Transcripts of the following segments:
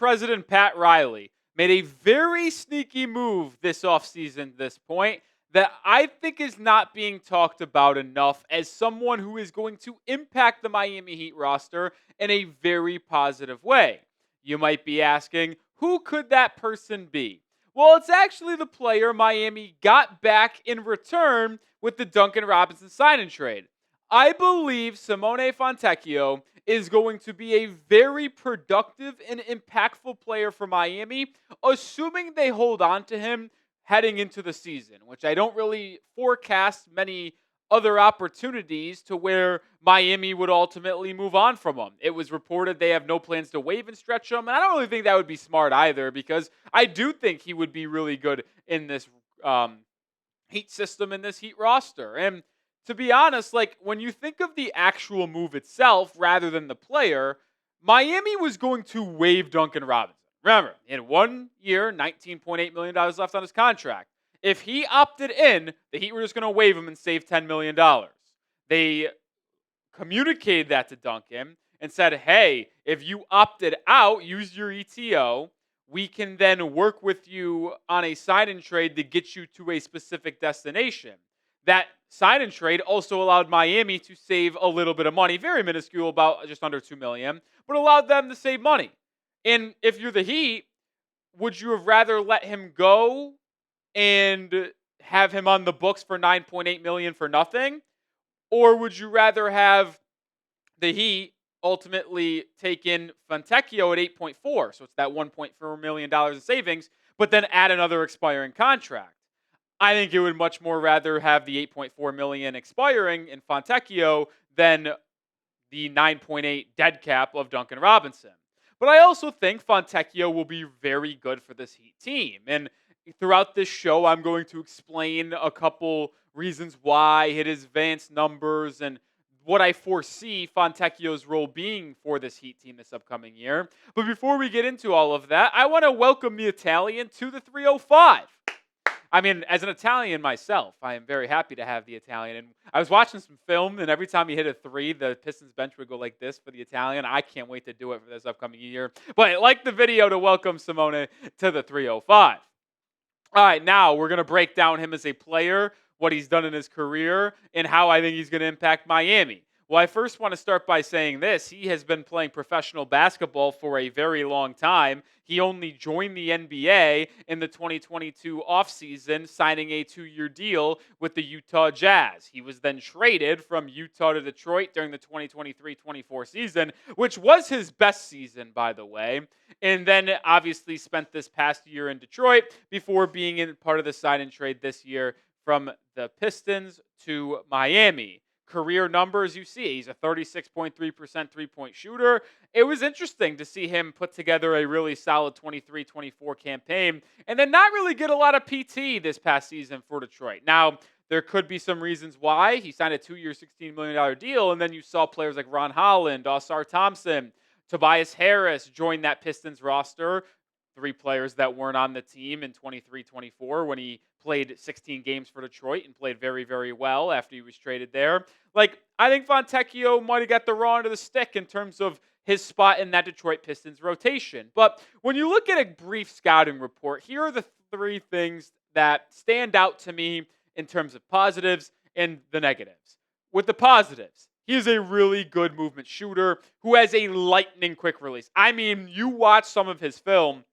president Pat Riley made a very sneaky move this offseason at this point that I think is not being talked about enough as someone who is going to impact the Miami Heat roster in a very positive way. You might be asking, who could that person be? Well, it's actually the player Miami got back in return with the Duncan Robinson sign and trade. I believe Simone Fontecchio is going to be a very productive and impactful player for Miami, assuming they hold on to him heading into the season, which I don't really forecast many other opportunities to where Miami would ultimately move on from him. It was reported they have no plans to waive and stretch him, and I don't really think that would be smart either because I do think he would be really good in this Heat system, in this Heat roster. And to be honest, like when you think of the actual move itself rather than the player, Miami was going to waive Duncan Robinson. Remember, he had 1 year, $19.8 million left on his contract. If he opted in, the Heat were just going to waive him and save $10 million. They communicated that to Duncan and said, hey, if you opted out, use your ETO. We can then work with you on a sign and trade to get you to a specific destination. That sign and trade also allowed Miami to save a little bit of money, very minuscule, about just under $2 million, but allowed them to save money. And if you're the Heat, would you have rather let him go and have him on the books for $9.8 million for nothing? Or would you rather have the Heat ultimately take in Fontecchio at 8.4, so it's that $1.4 million in savings, but then add another expiring contract? I think it would much more rather have the $8.4 million expiring in Fontecchio than the 9.8 dead cap of Duncan Robinson. But I also think Fontecchio will be very good for this Heat team. And throughout this show, I'm going to explain a couple reasons why, hit his advanced numbers, and what I foresee Fontecchio's role being for this Heat team this upcoming year. But before we get into all of that, I want to welcome the Italian to the 305. I mean, as an Italian myself, I am very happy to have the Italian. And I was watching some film, and every time he hit a three, the Pistons bench would go like this for the Italian. I can't wait to do it for this upcoming year. But like the video to welcome Simone to the 305. All right, now we're going to break down him as a player, what he's done in his career, and how I think he's going to impact Miami. Well, I first want to start by saying this. He has been playing professional basketball for a very long time. He only joined the NBA in the 2022 offseason, signing a 2-year deal with the Utah Jazz. He was then traded from Utah to Detroit during the 2023-24 season, which was his best season, by the way. And then obviously spent this past year in Detroit before being in part of the sign and trade this year from the Pistons to Miami. Career numbers, you see, he's a 36.3% three-point shooter. It was interesting to see him put together a really solid 23-24 campaign and then not really get a lot of PT this past season for Detroit. Now, there could be some reasons why. He signed a 2-year, $16 million deal, and then you saw players like Ron Holland, Oscar Thompson, Tobias Harris join that Pistons roster. 3 players that weren't on the team in 23-24 when he played 16 games for Detroit and played very, very well after he was traded there. Like, I think Fontecchio might have got the raw end of the stick in terms of his spot in that Detroit Pistons rotation. But when you look at a brief scouting report, here are the 3 things that stand out to me in terms of positives and the negatives. With the positives, he is a really good movement shooter who has a lightning quick release. I mean, you watch some of his film,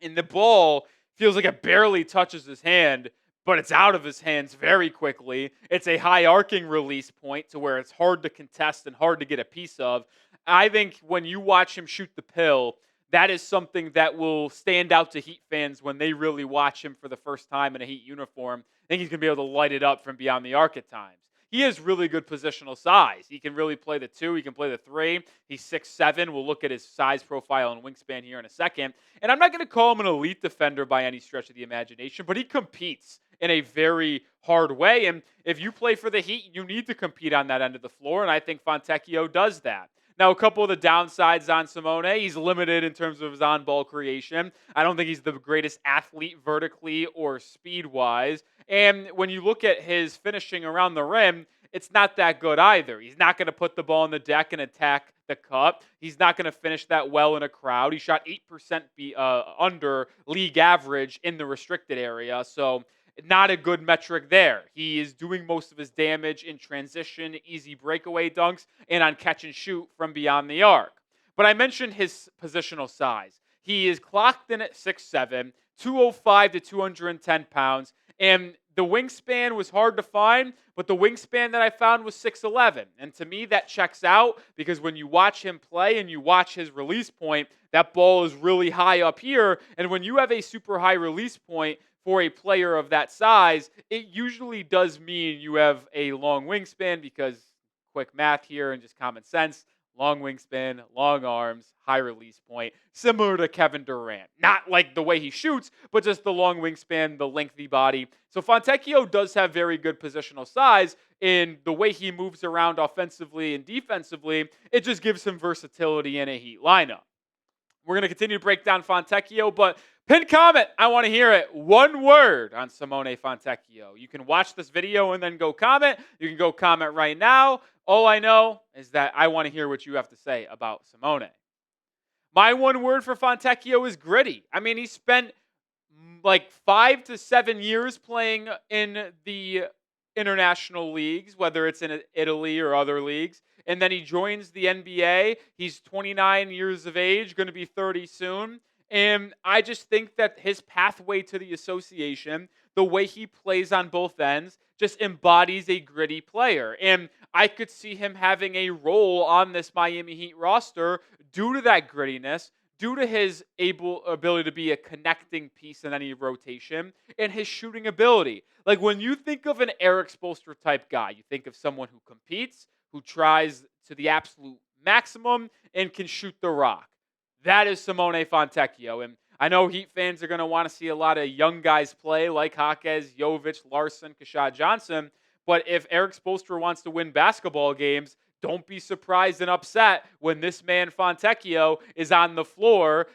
and the ball feels like it barely touches his hand, but it's out of his hands very quickly. It's a high arcing release point to where it's hard to contest and hard to get a piece of. I think when you watch him shoot the pill, that is something that will stand out to Heat fans when they really watch him for the first time in a Heat uniform. I think he's going to be able to light it up from beyond the arc at times. He has really good positional size. He can really play the 2. He can play the 3. He's 6'7". We'll look at his size profile and wingspan here in a second. And I'm not going to call him an elite defender by any stretch of the imagination, but he competes in a very hard way. And if you play for the Heat, you need to compete on that end of the floor, and I think Fontecchio does that. Now, a couple of the downsides on Simone, he's limited in terms of his on-ball creation. I don't think he's the greatest athlete vertically or speed-wise. And when you look at his finishing around the rim, it's not that good either. He's not going to put the ball on the deck and attack the cup. He's not going to finish that well in a crowd. He shot 8% under league average in the restricted area. So not a good metric there. He is doing most of his damage in transition, easy breakaway dunks, and on catch and shoot from beyond the arc. But I mentioned his positional size. He is clocked in at 6'7", 205 to 210 pounds, and the wingspan was hard to find, but the wingspan that I found was 6'11". And to me, that checks out because when you watch him play and you watch his release point, that ball is really high up here. And when you have a super high release point for a player of that size, it usually does mean you have a long wingspan because quick math here and just common sense. Long wingspan, long arms, high release point, similar to Kevin Durant. Not like the way he shoots, but just the long wingspan, the lengthy body. So Fontecchio does have very good positional size in the way he moves around offensively and defensively. It just gives him versatility in a Heat lineup. We're going to continue to break down Fontecchio, but pin comment. I want to hear it. One word on Simone Fontecchio. You can watch this video and then go comment. You can go comment right now. All I know is that I want to hear what you have to say about Simone. My one word for Fontecchio is gritty. I mean, he spent like 5 to 7 years playing in the international leagues, whether it's in Italy or other leagues. And then he joins the NBA. He's 29 years of age, going to be 30 soon. And I just think that his pathway to the association, the way he plays on both ends, just embodies a gritty player. And I could see him having a role on this Miami Heat roster due to that grittiness, due to his ability to be a connecting piece in any rotation, and his shooting ability. Like when you think of an Eric Spoelstra type guy, you think of someone who competes, who tries to the absolute maximum, and can shoot the rock. That is Simone Fontecchio. And I know Heat fans are going to want to see a lot of young guys play like Jaquez, Jovic, Larson, Kashad Johnson. But if Eric Spoelstra wants to win basketball games, don't be surprised and upset when this man Fontecchio is on the floor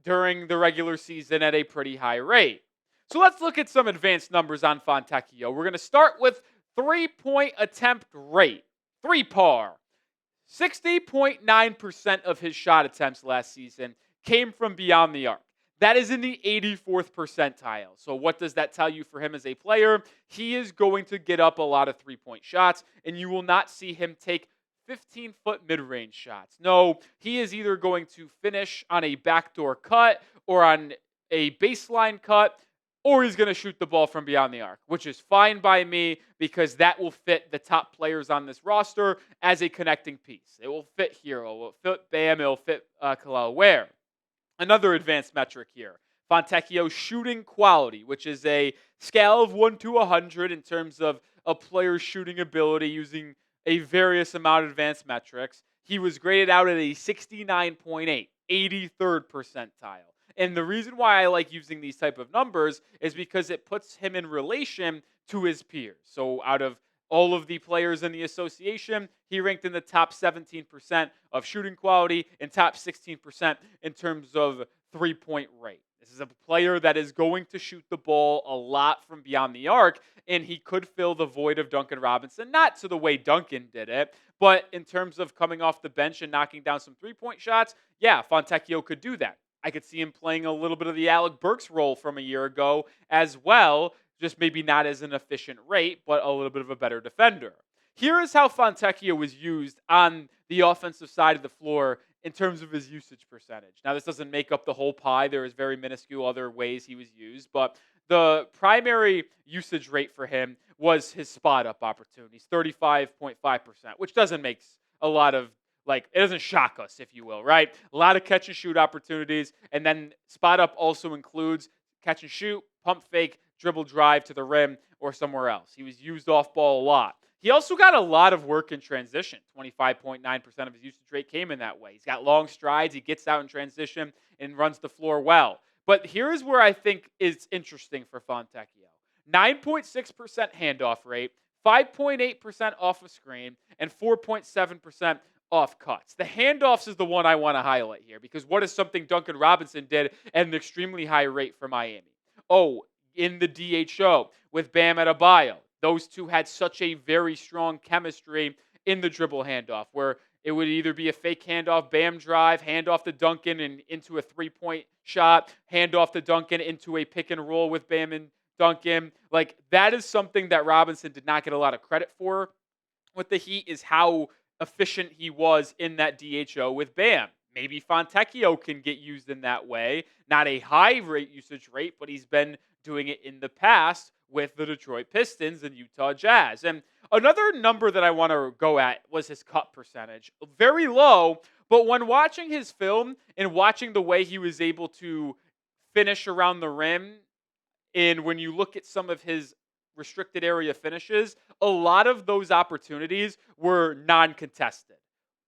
during the regular season at a pretty high rate. So let's look at some advanced numbers on Fontecchio. We're going to start with 3-point attempt rate. 3-par. 60.9% of his shot attempts last season came from beyond the arc. That is in the 84th percentile. So what does that tell you for him as a player? He is going to get up a lot of three-point shots, and you will not see him take 15-foot mid-range shots. No, he is either going to finish on a backdoor cut or on a baseline cut, or he's going to shoot the ball from beyond the arc, which is fine by me because that will fit the top players on this roster as a connecting piece. It will fit Hero, it will fit Bam, it will fit Kel'el Ware. Another advanced metric here, Fontecchio shooting quality, which is a scale of 1 to 100 in terms of a player's shooting ability using a various amount of advanced metrics. He was graded out at a 69.8, 83rd percentile. And the reason why I like using these type of numbers is because it puts him in relation to his peers. So out of all of the players in the association, he ranked in the top 17% of shooting quality and top 16% in terms of three-point rate. This is a player that is going to shoot the ball a lot from beyond the arc, and he could fill the void of Duncan Robinson, not to the way Duncan did it, but in terms of coming off the bench and knocking down some three-point shots, yeah, Fontecchio could do that. I could see him playing a little bit of the Alec Burks role from a year ago as well, just maybe not as an efficient rate, but a little bit of a better defender. Here is how Fontecchio was used on the offensive side of the floor in terms of his usage percentage. Now, this doesn't make up the whole pie. There is very minuscule other ways he was used, but the primary usage rate for him was his spot-up opportunities, 35.5%, which doesn't make a lot of it doesn't shock us, if you will, right? A lot of catch and shoot opportunities. And then spot up also includes catch and shoot, pump fake, dribble drive to the rim or somewhere else. He was used off ball a lot. He also got a lot of work in transition. 25.9% of his usage rate came in that way. He's got long strides. He gets out in transition and runs the floor well. But here is where I think is interesting for Fontecchio. 9.6% handoff rate, 5.8% off a screen, and 4.7% off cuts. The handoffs is the one I want to highlight here because what is something Duncan Robinson did at an extremely high rate for Miami? Oh, in the DHO with Bam Adebayo. Those two had such a very strong chemistry in the dribble handoff, where it would either be a fake handoff, Bam drive, handoff to Duncan and into a 3-point shot, handoff to Duncan into a pick and roll with Bam and Duncan. Like, that is something that Robinson did not get a lot of credit for with the Heat, is how efficient he was in that DHO with Bam. Maybe Fontecchio can get used in that way. Not a high rate usage rate, but he's been doing it in the past with the Detroit Pistons and Utah Jazz. And another number that I want to go at was his cut percentage. Very low, but when watching his film and watching the way he was able to finish around the rim, and when you look at some of his restricted area finishes, a lot of those opportunities were non-contested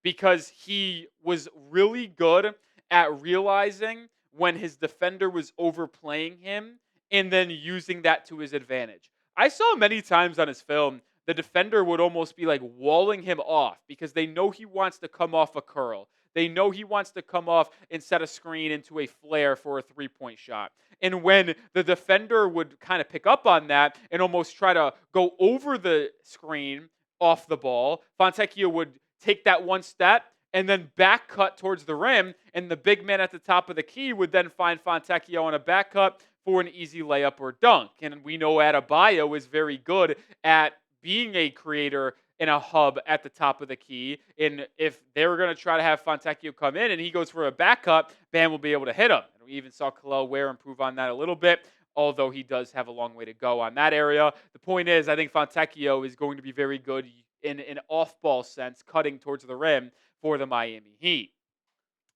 because he was really good at realizing when his defender was overplaying him and then using that to his advantage. I saw many times on his film the defender would almost be like walling him off because they know he wants to come off a curl. They know he wants to come off and set a screen into a flare for a 3-point shot. And when the defender would kind of pick up on that and almost try to go over the screen off the ball, Fontecchio would take that one step and then back cut towards the rim, and the big man at the top of the key would then find Fontecchio on a back cut for an easy layup or dunk. And we know Adebayo is very good at being a creator and a hub at the top of the key. And if they were going to try to have Fontecchio come in and he goes for a back cut, Bam will be able to hit him. And we even saw Kel'el Ware improve on that a little bit, although he does have a long way to go on that area. The point is, I think Fontecchio is going to be very good in an off-ball sense, cutting towards the rim for the Miami Heat.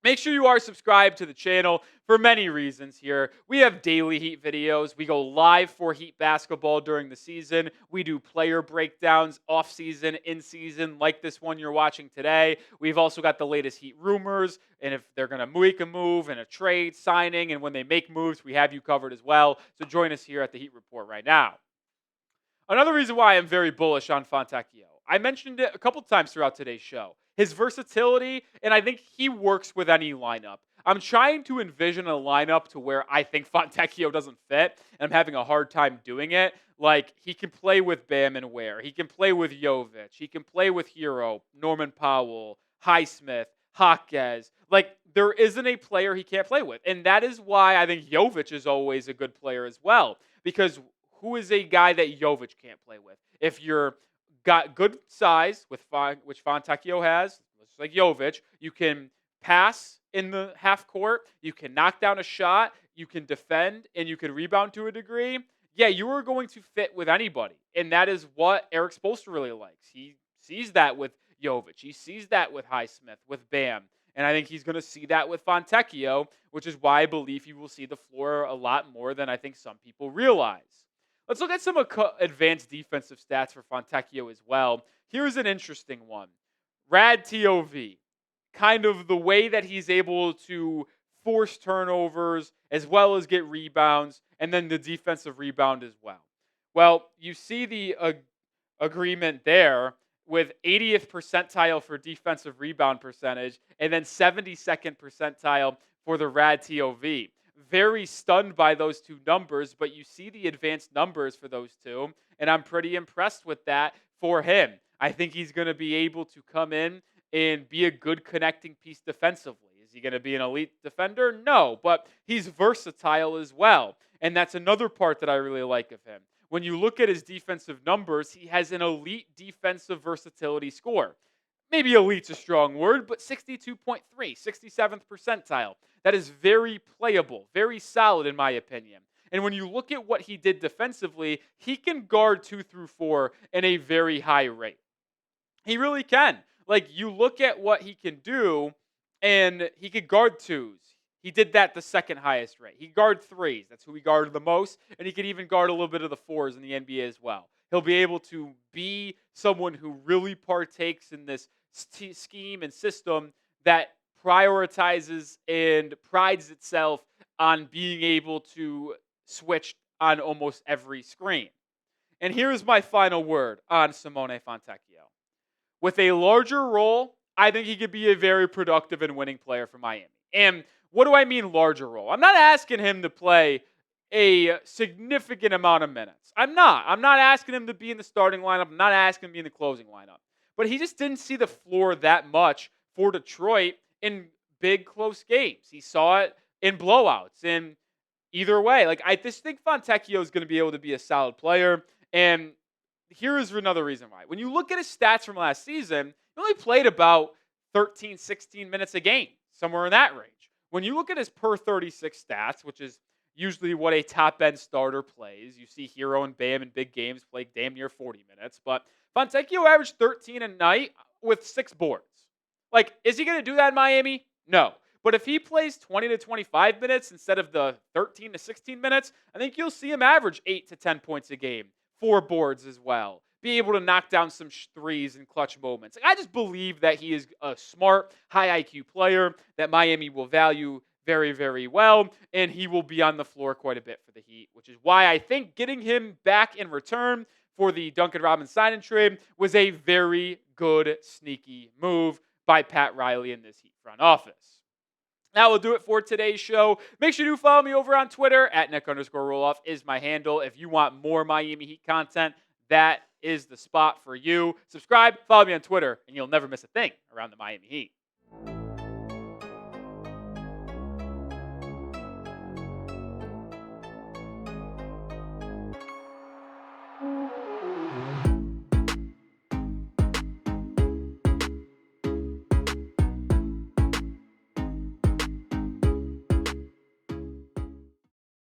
Make sure you are subscribed to the channel for many reasons here. We have daily Heat videos. We go live for Heat basketball during the season. We do player breakdowns off-season, in-season, like this one you're watching today. We've also got the latest Heat rumors, and if they're going to make a move and a trade, signing, and when they make moves, we have you covered as well. So join us here at the Heat Report right now. Another reason why I'm very bullish on Fontecchio, I mentioned it a couple times throughout today's show. His versatility, and I think he works with any lineup. I'm trying to envision a lineup to where I think Fontecchio doesn't fit, and I'm having a hard time doing it. Like, he can play with Bam and Ware. He can play with Jovic. He can play with Hero, Norman Powell, Highsmith, Jaquez. Like, there isn't a player he can't play with. And that is why I think Jovic is always a good player as well. Because who is a guy that Jovic can't play with? If you're got good size, which Fontecchio has, just like Jovic, you can pass in the half court, you can knock down a shot, you can defend, and you can rebound to a degree. Yeah, you are going to fit with anybody. And that is what Eric Spoelstra really likes. He sees that with Jovic. He sees that with Highsmith, with Bam. And I think he's going to see that with Fontecchio, which is why I believe he will see the floor a lot more than I think some people realize. Let's look at some advanced defensive stats for Fontecchio as well. Here's an interesting one. Rad TOV, kind of the way that he's able to force turnovers as well as get rebounds, and then the defensive rebound as well. Well, you see the agreement there with 80th percentile for defensive rebound percentage and then 72nd percentile for the Rad TOV. Very stunned by those two numbers, but you see the advanced numbers for those two, and I'm pretty impressed with that for him. I think he's going to be able to come in and be a good connecting piece defensively. Is he going to be an elite defender? No, but he's versatile as well, and that's another part that I really like of him. When you look at his defensive numbers, he has an elite defensive versatility score. Maybe elite's a strong word, but 62.3, 67th percentile. That is very playable, very solid in my opinion. And when you look at what he did defensively, he can guard 2 through 4 in a very high rate. He really can. Like, you look at what he can do, and he could guard 2s. He did that the second highest rate. He guard 3s. That's who he guarded the most. And he could even guard a little bit of the 4s in the NBA as well. He'll be able to be someone who really partakes in this scheme and system that prioritizes and prides itself on being able to switch on almost every screen. And here's my final word on Simone Fontecchio. With a larger role, I think he could be a very productive and winning player for Miami. And what do I mean larger role? I'm not asking him to play a significant amount of minutes. I'm not. I'm not asking him to be in the starting lineup. I'm not asking him to be in the closing lineup. But he just didn't see the floor that much for Detroit in big close games. He saw it in blowouts. And either way, like I just think Fontecchio is going to be able to be a solid player. And here is another reason why. When you look at his stats from last season, he only played about 13, 16 minutes a game, somewhere in that range. When you look at his per 36 stats, which is usually what a top end starter plays, you see Hero and Bam in big games play damn near 40 minutes. But Fontecchio averaged 13 a night with 6 boards. Like, is he going to do that in Miami? No. But if he plays 20 to 25 minutes instead of the 13 to 16 minutes, I think you'll see him average 8 to 10 points a game, 4 boards as well, be able to knock down some threes in clutch moments. Like, I just believe that he is a smart, high IQ player that Miami will value very, very well, and he will be on the floor quite a bit for the Heat, which is why I think getting him back in return for the Duncan Robinson sign-in trade was a very good, sneaky move by Pat Riley in this Heat front office. That will do it for today's show. Make sure you follow me over on Twitter at Nic_Rohloff is my handle. If you want more Miami Heat content, that is the spot for you. Subscribe, follow me on Twitter, and you'll never miss a thing around the Miami Heat.